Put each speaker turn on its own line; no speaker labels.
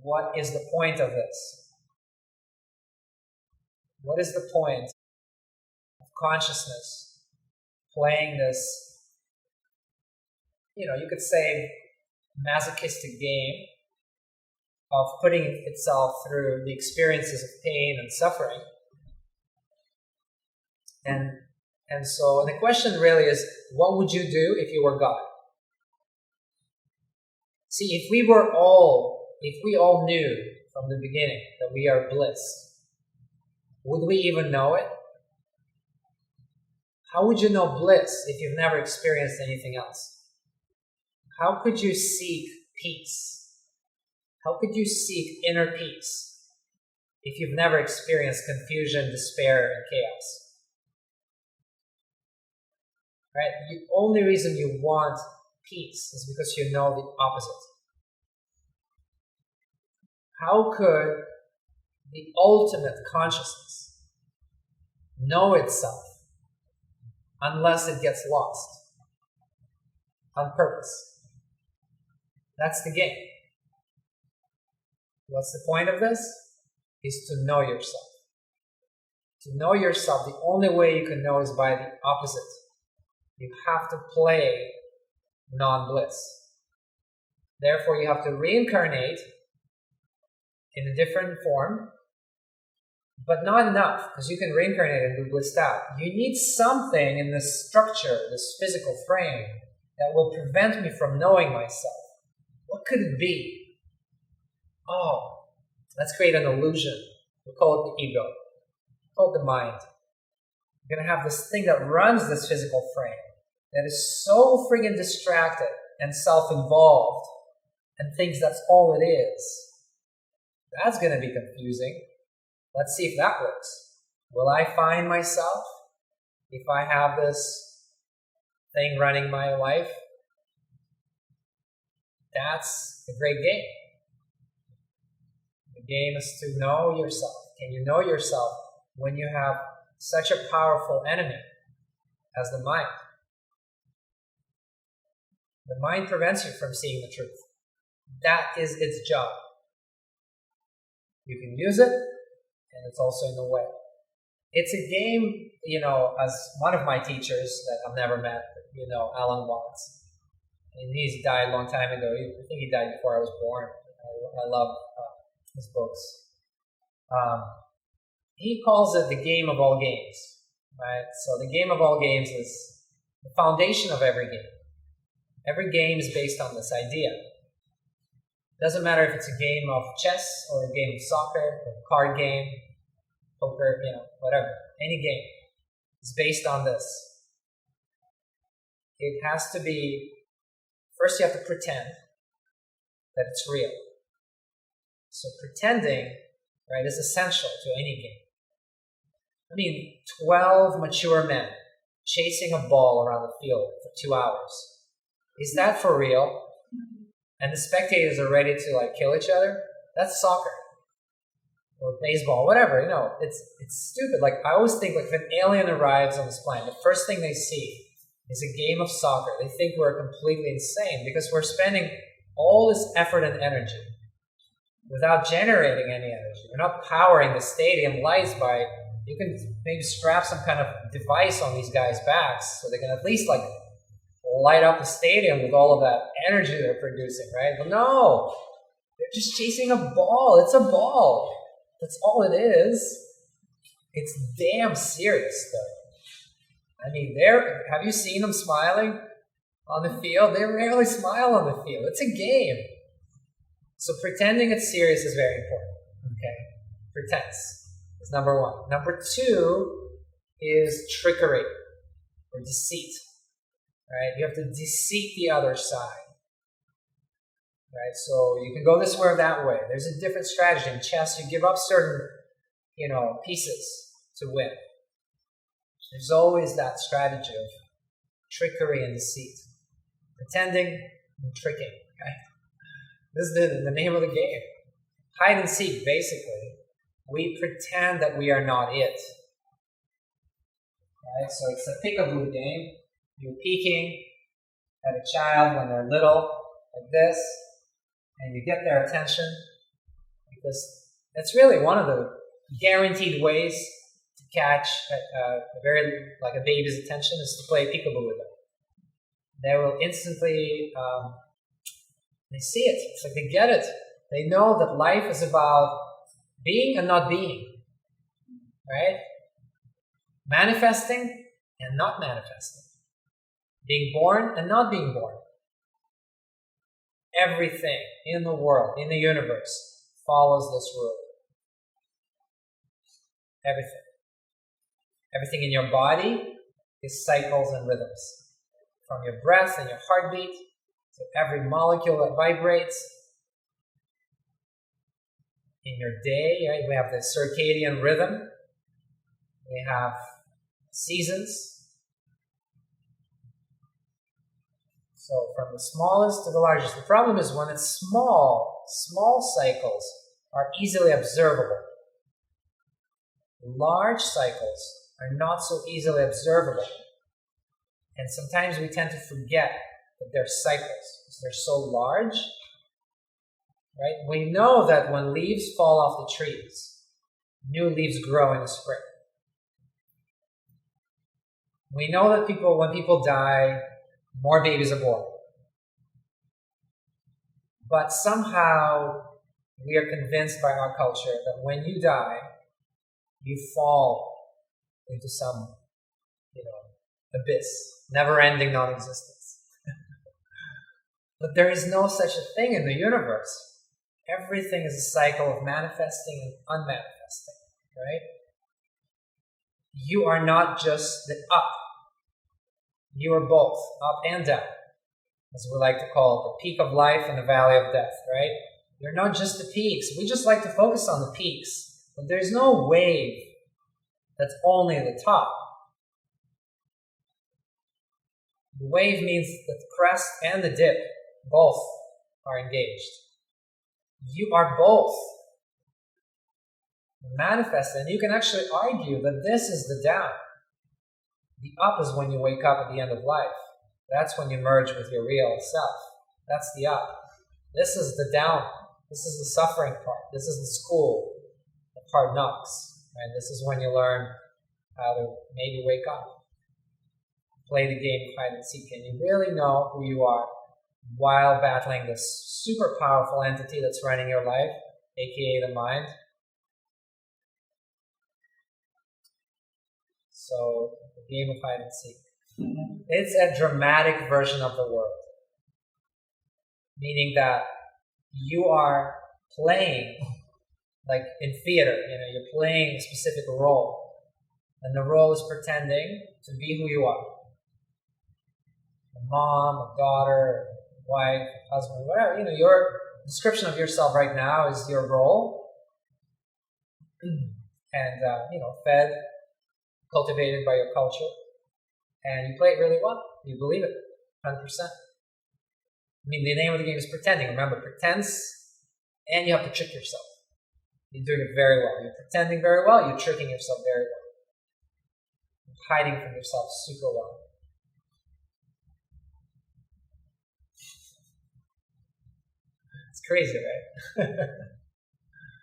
what is the point of this? What is the point of consciousness playing this, you could say, masochistic game of putting itself through the experiences of pain and suffering? And so the question really is, what would you do if you were God? See, if we all knew from the beginning that we are bliss, would we even know it? How would you know bliss if you've never experienced anything else? How could you seek peace? How could you seek inner peace if you've never experienced confusion, despair, and chaos? Right? The only reason you want peace is because you know the opposite. How could the ultimate consciousness know itself unless it gets lost on purpose? That's the game. What's the point of this? Is to know yourself. To know yourself, the only way you can know is by the opposite. You have to play non-bliss. Therefore, you have to reincarnate in a different form, but not enough, because you can reincarnate and be blissed out. You need something in this structure, this physical frame, that will prevent me from knowing myself. What could it be? Oh, let's create an illusion. We'll call it the ego. We'll call it the mind. We're going to have this thing that runs this physical frame that is so friggin' distracted and self-involved and thinks that's all it is. That's going to be confusing. Let's see if that works. Will I find myself if I have this thing running my life? That's a great game. The game is to know yourself. Can you know yourself when you have such a powerful enemy as the mind? The mind prevents you from seeing the truth. That is its job. You can use it, and it's also in the way. It's a game, as one of my teachers that I've never met, Alan Watts. And he's died a long time ago. I think he died before I was born. I love his books. He calls it the game of all games, right? So the game of all games is the foundation of every game. Every game is based on this idea. It doesn't matter if it's a game of chess or a game of soccer or a card game, poker, whatever. Any game is based on this. It has to be, first you have to pretend that it's real. So pretending, right, is essential to any game. 12 mature men chasing a ball around the field for 2 hours. Is that for real? And the spectators are ready to kill each other? That's soccer. Or baseball, whatever, it's stupid. I always think if an alien arrives on this planet, the first thing they see is a game of soccer. They think we're completely insane because we're spending all this effort and energy without generating any energy. We're not powering the stadium lights by, you can maybe strap some kind of device on these guys' backs so they can at least light up the stadium with all of that energy they're producing, right? But no, they're just chasing a ball. It's a ball. That's all it is. It's damn serious, though. Have you seen them smiling on the field? They rarely smile on the field. It's a game. So pretending it's serious is very important. Okay? Pretense is number one. Number two is trickery or deceit. Right? You have to deceive the other side. Right? So you can go this way or that way. There's a different strategy. In chess, you give up certain, pieces to win. There's always that strategy of trickery and deceit. Pretending and tricking. Okay? This is the name of the game. Hide and seek, basically. We pretend that we are not it. Right? So it's a peekaboo game. You're peeking at a child when they're little, like this, and you get their attention, because that's really one of the guaranteed ways to catch a baby's attention is to play peekaboo with them. They will instantly, they see it. It's like they get it. They know that life is about being and not being, right? Manifesting and not manifesting. Being born and not being born. Everything in the world, in the universe, follows this rule. Everything. Everything in your body is cycles and rhythms. From your breath and your heartbeat to every molecule that vibrates. In your day, right, we have the circadian rhythm. We have seasons. So from the smallest to the largest. The problem is when it's small cycles are easily observable. Large cycles are not so easily observable. And sometimes we tend to forget that they're cycles because they're so large. Right? We know that when leaves fall off the trees, new leaves grow in the spring. We know that when people die, more babies are born. But somehow we are convinced by our culture that when you die, you fall into some, abyss, never-ending non-existence. But there is no such a thing in the universe. Everything is a cycle of manifesting and unmanifesting, right? You are not just the up. You are both, up and down, as we like to call it, the peak of life and the valley of death, right? You're not just the peaks. We just like to focus on the peaks. But there's no wave that's only at the top. The wave means that the crest and the dip, both, are engaged. You are both manifested, and you can actually argue that this is the down. The up is when you wake up at the end of life. That's when you merge with your real self. That's the up. This is the down. This is the suffering part. This is the school of hard knocks. Right? This is when you learn how to maybe wake up, play the game of hide and seek, and you really know who you are while battling this super powerful entity that's running your life, aka the mind. So, the game of hide and seek. It's a dramatic version of the world. Meaning that you are playing, like in theater, you're playing a specific role. And the role is pretending to be who you are. A mom, a daughter, wife, husband, whatever. Your description of yourself right now is your role. And, fed, cultivated by your culture. And you play it really well. You believe it, 100%. The name of the game is pretending. Remember, pretense, and you have to trick yourself. You're doing it very well. You're pretending very well. You're tricking yourself very well. You're hiding from yourself super well. It's crazy, right?